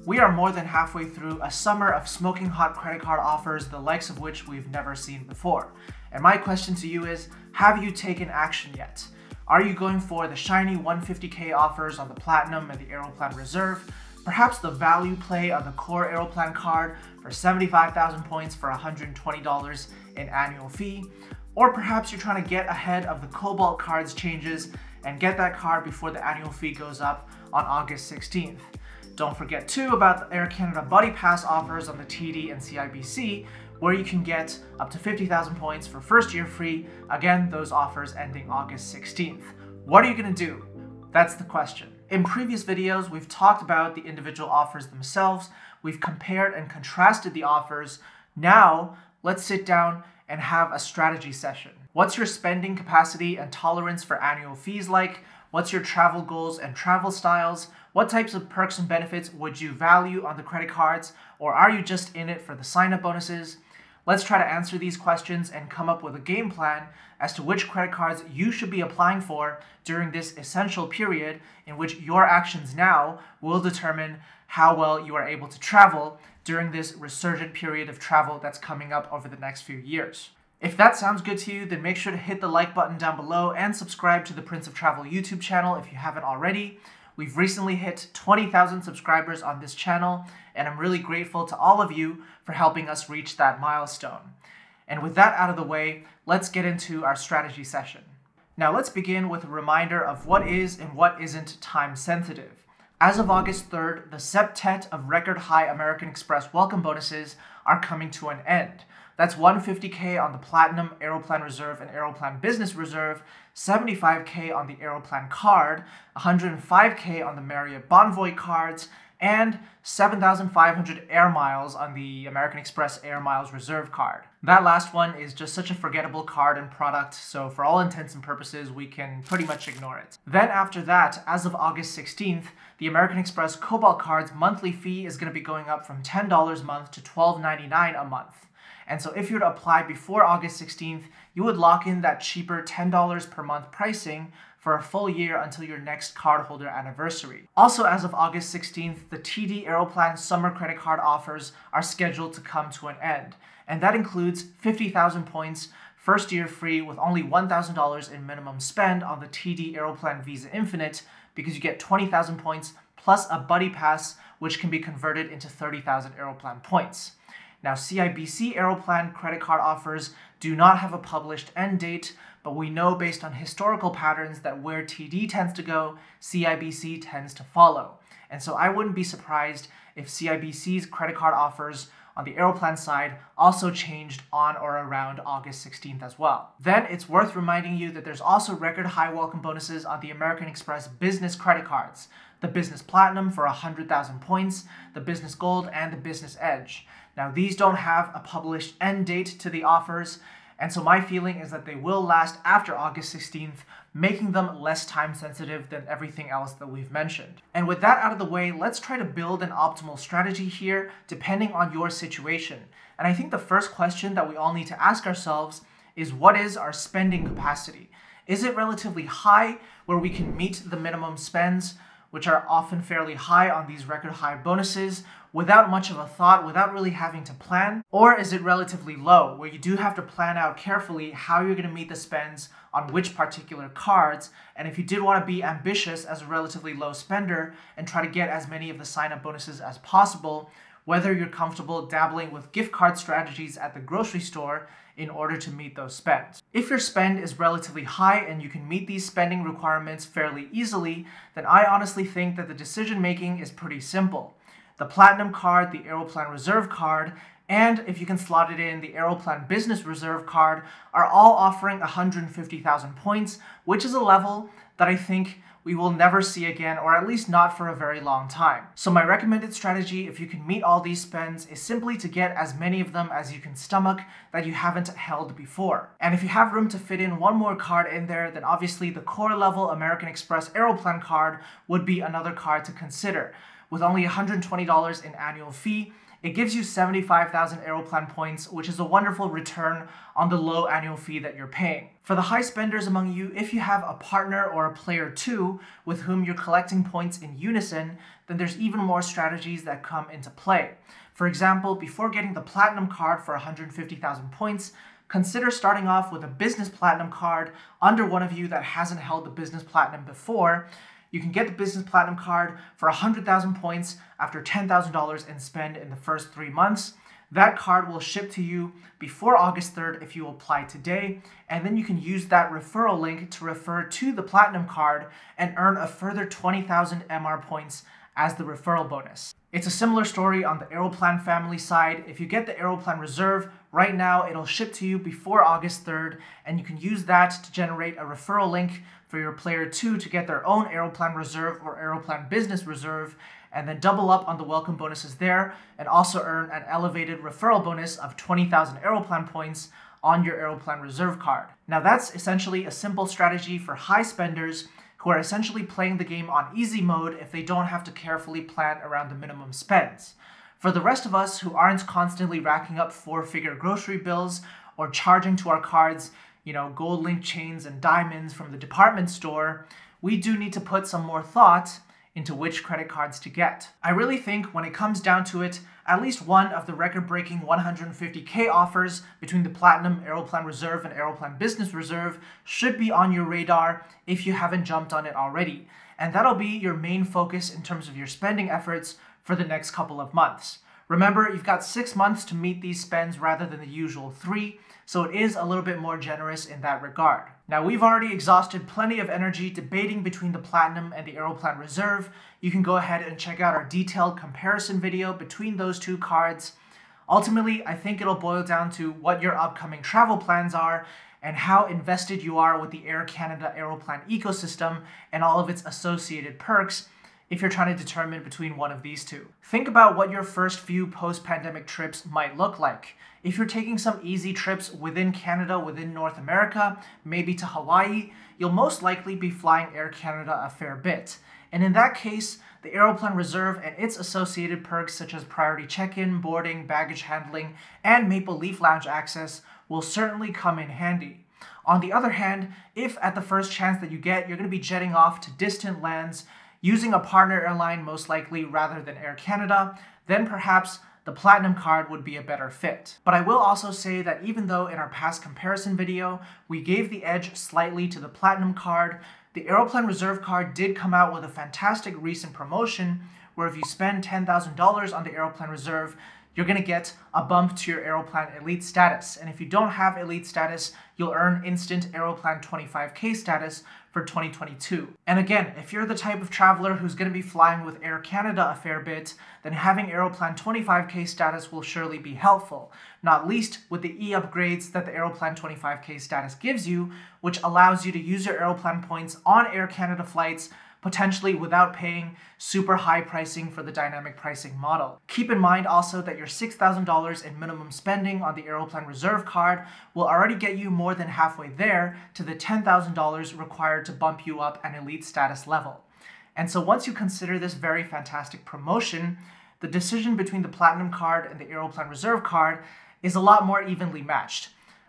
We are more than halfway through a summer of smoking hot credit card offers, the likes of which we've never seen before. And my question to you is, have you taken action yet? Are you going for the shiny 150K offers on the Platinum and the Aeroplan Reserve? Perhaps the value play on the core Aeroplan card for 75,000 points for $120 in annual fee? Or perhaps you're trying to get ahead of the Cobalt cards changes and get that card before the annual fee goes up on August 16th. Don't forget too about the Air Canada Buddy Pass offers on the TD and CIBC, where you can get up to 50,000 points for first year free. Again, those offers ending August 16th. What are you going to do? That's the question. In previous videos, we've talked about the individual offers themselves. We've compared and contrasted the offers. Now, let's sit down and have a strategy session. What's your spending capacity and tolerance for annual fees like? What's your travel goals and travel styles? What types of perks and benefits would you value on the credit cards? Or are you just in it for the sign-up bonuses? Let's try to answer these questions and come up with a game plan as to which credit cards you should be applying for during this essential period in which your actions now will determine how well you are able to travel during this resurgent period of travel that's coming up over the next few years. If that sounds good to you, then make sure to hit the like button down below and subscribe to the Prince of Travel YouTube channel if you haven't already. We've recently hit 20,000 subscribers on this channel, and I'm really grateful to all of you for helping us reach that milestone. And with that out of the way, let's get into our strategy session. Now let's begin with a reminder of what is and what isn't time sensitive. As of August 3rd, the septet of record high American Express welcome bonuses are coming to an end. That's 150K on the Platinum, Aeroplan Reserve, and Aeroplan Business Reserve, 75K on the Aeroplan card, 105K on the Marriott Bonvoy cards, and 7,500 air miles on the American Express Air Miles Reserve card. That last one is just such a forgettable card and product, so for all intents and purposes, we can pretty much ignore it. Then after that, as of August 16th, the American Express Cobalt card's monthly fee is going to be going up from $10 a month to $12.99 a month. And so if you were to apply before August 16th, you would lock in that cheaper $10 per month pricing for a full year until your next cardholder anniversary. Also, as of August 16th, the TD Aeroplan summer credit card offers are scheduled to come to an end. And that includes 50,000 points, first year free with only $1,000 in minimum spend on the TD Aeroplan Visa Infinite, because you get 20,000 points plus a Buddy Pass, which can be converted into 30,000 Aeroplan points. Now, CIBC Aeroplan credit card offers do not have a published end date, but we know based on historical patterns that where TD tends to go, CIBC tends to follow. And so I wouldn't be surprised if CIBC's credit card offers on the Aeroplan side also changed on or around August 16th as well. Then it's worth reminding you that there's also record high welcome bonuses on the American Express business credit cards, the Business Platinum for 100,000 points, the Business Gold, and the Business Edge. Now, these don't have a published end date to the offers, and so my feeling is that they will last after August 16th, making them less time sensitive than everything else that we've mentioned. And with that out of the way, let's try to build an optimal strategy here depending on your situation. And I think the first question that we all need to ask ourselves is, what is our spending capacity? Is it relatively high where we can meet the minimum spends, which are often fairly high on these record high bonuses, without much of a thought, without really having to plan? Or is it relatively low, where you do have to plan out carefully how you're going to meet the spends on which particular cards, and if you did want to be ambitious as a relatively low spender and try to get as many of the sign-up bonuses as possible, whether you're comfortable dabbling with gift card strategies at the grocery store in order to meet those spends. If your spend is relatively high and you can meet these spending requirements fairly easily, then I honestly think that the decision-making is pretty simple. The Platinum card, the Aeroplan Reserve card, and if you can slot it in, the Aeroplan Business Reserve card are all offering 150,000 points, which is a level that I think we will never see again, or at least not for a very long time. So my recommended strategy, if you can meet all these spends, is simply to get as many of them as you can stomach that you haven't held before. And if you have room to fit in one more card in there, then obviously the core level American Express Aeroplan card would be another card to consider. With only $120 in annual fee, it gives you 75,000 Aeroplan points, which is a wonderful return on the low annual fee that you're paying. For the high spenders among you, if you have a partner or a player too with whom you're collecting points in unison, then there's even more strategies that come into play. For example, before getting the Platinum card for 150,000 points, consider starting off with a Business Platinum card under one of you that hasn't held the Business Platinum before. You can get the Business Platinum card for 100,000 points after $10,000 in spend in the first 3 months. That card will ship to you before August 3rd if you apply today, and then you can use that referral link to refer to the Platinum card and earn a further 20,000 MR points as the referral bonus. It's a similar story on the Aeroplan family side. If you get the Aeroplan Reserve, right now it'll ship to you before August 3rd, and you can use that to generate a referral link for your player 2 to get their own Aeroplan Reserve or Aeroplan Business Reserve, and then double up on the welcome bonuses there, and also earn an elevated referral bonus of 20,000 Aeroplan points on your Aeroplan Reserve card. Now that's essentially a simple strategy for high spenders who are essentially playing the game on easy mode if they don't have to carefully plan around the minimum spends. For the rest of us who aren't constantly racking up 4-figure grocery bills or charging to our cards, gold-linked chains and diamonds from the department store, we do need to put some more thought into which credit cards to get. I really think when it comes down to it, at least one of the record-breaking 150K offers between the Platinum, Aeroplan Reserve, and Aeroplan Business Reserve should be on your radar if you haven't jumped on it already. And that'll be your main focus in terms of your spending efforts for the next couple of months. Remember, you've got 6 months to meet these spends rather than the usual 3, so it is a little bit more generous in that regard. Now, we've already exhausted plenty of energy debating between the Platinum and the Aeroplan Reserve. You can go ahead and check out our detailed comparison video between those two cards. Ultimately, I think it'll boil down to what your upcoming travel plans are and how invested you are with the Air Canada Aeroplan ecosystem and all of its associated perks if you're trying to determine between one of these two. Think about what your first few post-pandemic trips might look like. If you're taking some easy trips within Canada, within North America, maybe to Hawaii, you'll most likely be flying Air Canada a fair bit. And in that case, the Aeroplan Reserve and its associated perks such as priority check-in, boarding, baggage handling, and Maple Leaf Lounge access will certainly come in handy. On the other hand, if at the first chance that you get, you're going to be jetting off to distant lands, using a partner airline most likely rather than Air Canada, then perhaps the Platinum card would be a better fit. But I will also say that even though in our past comparison video, we gave the edge slightly to the Platinum card, the Aeroplan Reserve card did come out with a fantastic recent promotion where if you spend $10,000 on the Aeroplan Reserve, you're going to get a bump to your Aeroplan Elite status. And if you don't have Elite status, you'll earn instant Aeroplan 25K status for 2022. And again, if you're the type of traveler who's going to be flying with Air Canada a fair bit, then having Aeroplan 25K status will surely be helpful, not least with the e-upgrades that the Aeroplan 25K status gives you, which allows you to use your Aeroplan points on Air Canada flights potentially without paying super high pricing for the dynamic pricing model. Keep in mind also that your $6,000 in minimum spending on the Aeroplan Reserve card will already get you more than halfway there to the $10,000 required to bump you up an elite status level. And so once you consider this very fantastic promotion, the decision between the Platinum card and the Aeroplan Reserve card is a lot more evenly matched.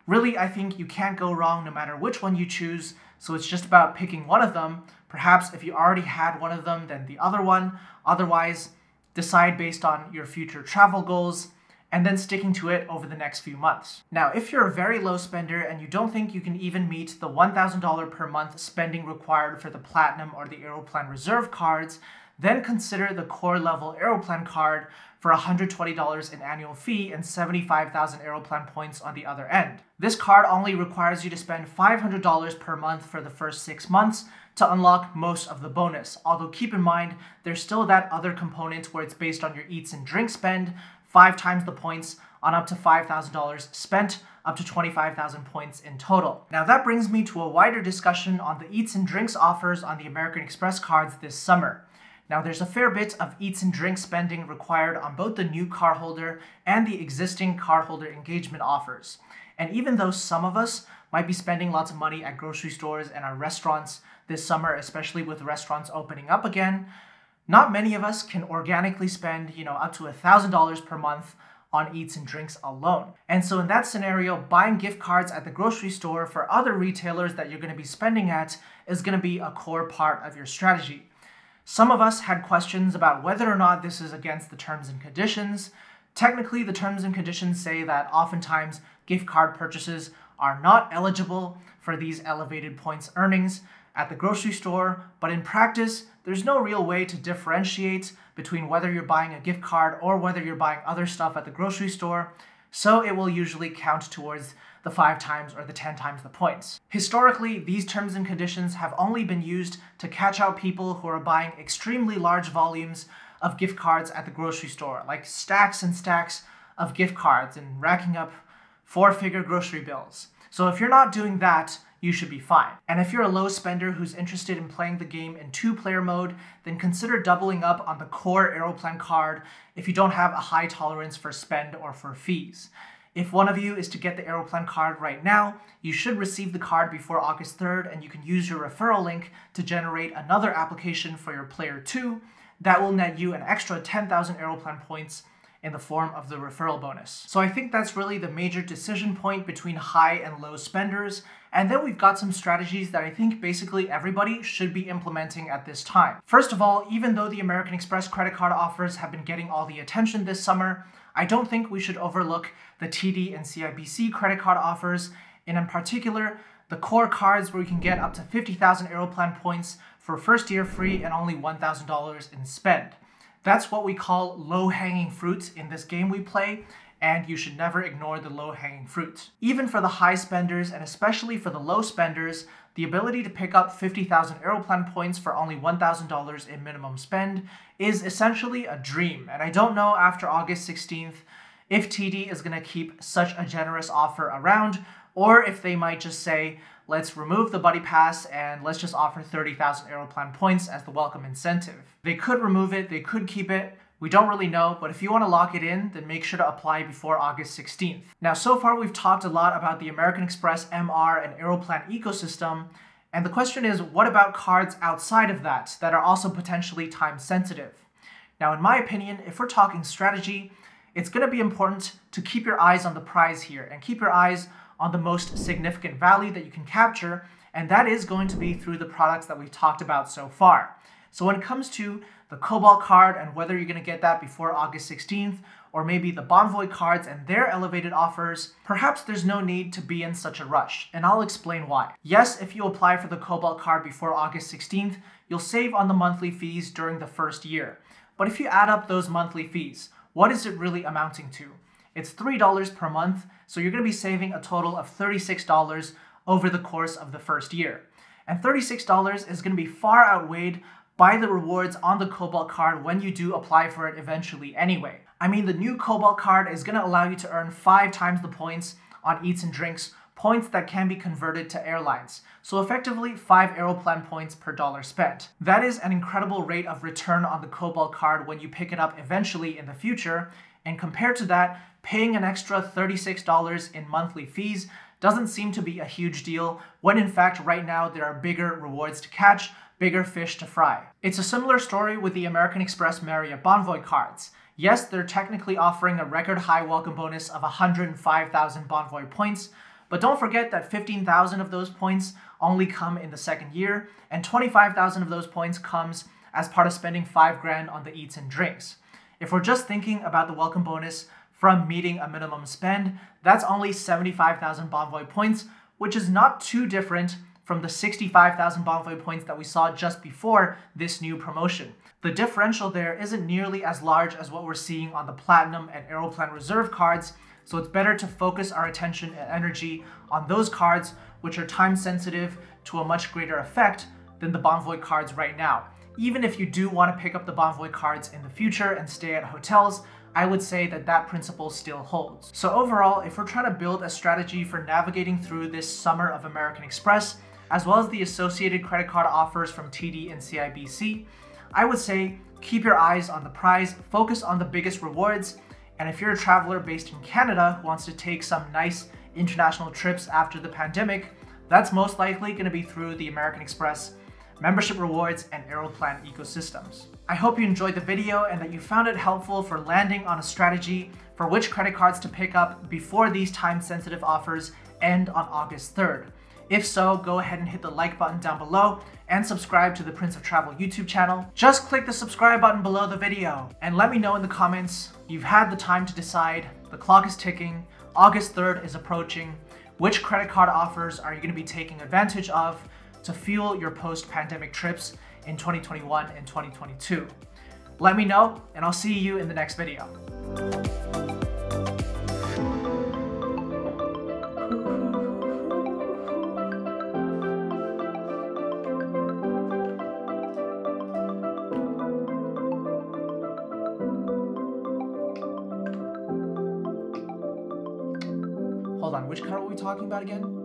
Really, I think you can't go wrong no matter which one you choose, so it's just about picking one of them. Perhaps if you already had one of them, then the other one. Otherwise, decide based on your future travel goals and then sticking to it over the next few months. Now, if you're a very low spender and you don't think you can even meet the $1,000 per month spending required for the Platinum or the Aeroplan Reserve cards, then consider the core level Aeroplan card for $120 in annual fee and 75,000 Aeroplan points on the other end. This card only requires you to spend $500 per month for the first 6 months to unlock most of the bonus. Although keep in mind, there's still that other component where it's based on your eats and drink spend, 5 times the points on up to $5,000 spent, up to 25,000 points in total. Now that brings me to a wider discussion on the eats and drinks offers on the American Express cards this summer. Now there's a fair bit of eats and drink spending required on both the new cardholder and the existing cardholder engagement offers. And even though some of us might be spending lots of money at grocery stores and our restaurants this summer, especially with restaurants opening up again, Not many of us can organically spend, up to $1,000 per month on eats and drinks alone. And so in that scenario, buying gift cards at the grocery store for other retailers that you're going to be spending at is going to be a core part of your strategy. Some of us had questions about whether or not this is against the terms and conditions. Technically, the terms and conditions say that oftentimes gift card purchases are not eligible for these elevated points earnings at the grocery store, but in practice, there's no real way to differentiate between whether you're buying a gift card or whether you're buying other stuff at the grocery store, so it will usually count towards the 5 times or the 10 times the points. Historically, these terms and conditions have only been used to catch out people who are buying extremely large volumes of gift cards at the grocery store, like stacks and stacks of gift cards and racking up 4-figure grocery bills. So if you're not doing that, you should be fine. And if you're a low spender who's interested in playing the game in 2-player mode, then consider doubling up on the core Aeroplan card if you don't have a high tolerance for spend or for fees. If one of you is to get the Aeroplan card right now, you should receive the card before August 3rd, and you can use your referral link to generate another application for your player 2 that will net you an extra 10,000 Aeroplan points in the form of the referral bonus. So I think that's really the major decision point between high and low spenders. And then we've got some strategies that I think basically everybody should be implementing at this time. First of all, even though the American Express credit card offers have been getting all the attention this summer, I don't think we should overlook the TD and CIBC credit card offers, and in particular, the core cards where you can get up to 50,000 Aeroplan points for first year free and only $1,000 in spend. That's what we call low-hanging fruit in this game we play, and you should never ignore the low-hanging fruit. Even for the high spenders, and especially for the low spenders, the ability to pick up 50,000 Aeroplan points for only $1,000 in minimum spend is essentially a dream. And I don't know after August 16th if TD is going to keep such a generous offer around, or if they might just say, let's remove the buddy pass and let's just offer 30,000 Aeroplan points as the welcome incentive. They could remove it, they could keep it, we don't really know, but if you want to lock it in, then make sure to apply before August 16th. Now, so far we've talked a lot about the American Express MR and Aeroplan ecosystem, and the question is, what about cards outside of that are also potentially time sensitive? Now, in my opinion, if we're talking strategy, it's going to be important to keep your eyes on the prize here and keep your eyes on the most significant value that you can capture, and that is going to be through the products that we've talked about so far. So when it comes to the Cobalt card and whether you're going to get that before August 16th, or maybe the Bonvoy cards and their elevated offers, perhaps there's no need to be in such a rush, and I'll explain why. Yes, if you apply for the Cobalt card before August 16th, you'll save on the monthly fees during the first year. But if you add up those monthly fees, what is it really amounting to? It's $3 per month, so you're going to be saving a total of $36 over the course of the first year. And $36 is going to be far outweighed by the rewards on the Cobalt card when you do apply for it eventually anyway. I mean, the new Cobalt card is going to allow you to earn 5 times the points on eats and drinks, points that can be converted to airlines. So effectively 5 Aeroplan points per dollar spent. That is an incredible rate of return on the Cobalt card when you pick it up eventually in the future. And compared to that, paying an extra $36 in monthly fees doesn't seem to be a huge deal, when in fact right now there are bigger rewards to catch, bigger fish to fry. It's a similar story with the American Express Marriott Bonvoy cards. Yes, they're technically offering a record high welcome bonus of 105,000 Bonvoy points, but don't forget that 15,000 of those points only come in the second year, and 25,000 of those points comes as part of spending $5,000 on the eats and drinks. If we're just thinking about the welcome bonus from meeting a minimum spend, that's only 75,000 Bonvoy points, which is not too different from the 65,000 Bonvoy points that we saw just before this new promotion. The differential there isn't nearly as large as what we're seeing on the Platinum and Aeroplan Reserve cards, so it's better to focus our attention and energy on those cards which are time sensitive to a much greater effect than the Bonvoy cards right now. Even if you do want to pick up the Bonvoy cards in the future and stay at hotels, I would say that that principle still holds. So overall, if we're trying to build a strategy for navigating through this summer of American Express, as well as the associated credit card offers from TD and CIBC, I would say keep your eyes on the prize, focus on the biggest rewards, and if you're a traveler based in Canada who wants to take some nice international trips after the pandemic, that's most likely going to be through the American Express membership rewards, and Aeroplan ecosystems. I hope you enjoyed the video and that you found it helpful for landing on a strategy for which credit cards to pick up before these time-sensitive offers end on August 3rd. If so, go ahead and hit the like button down below and subscribe to the Prince of Travel YouTube channel. Just click the subscribe button below the video and let me know in the comments. You've had the time to decide. The clock is ticking. August 3rd is approaching. Which credit card offers are you going to be taking advantage of to fuel your post-pandemic trips in 2021 and 2022? Let me know, and I'll see you in the next video. Hold on, which card were we talking about again?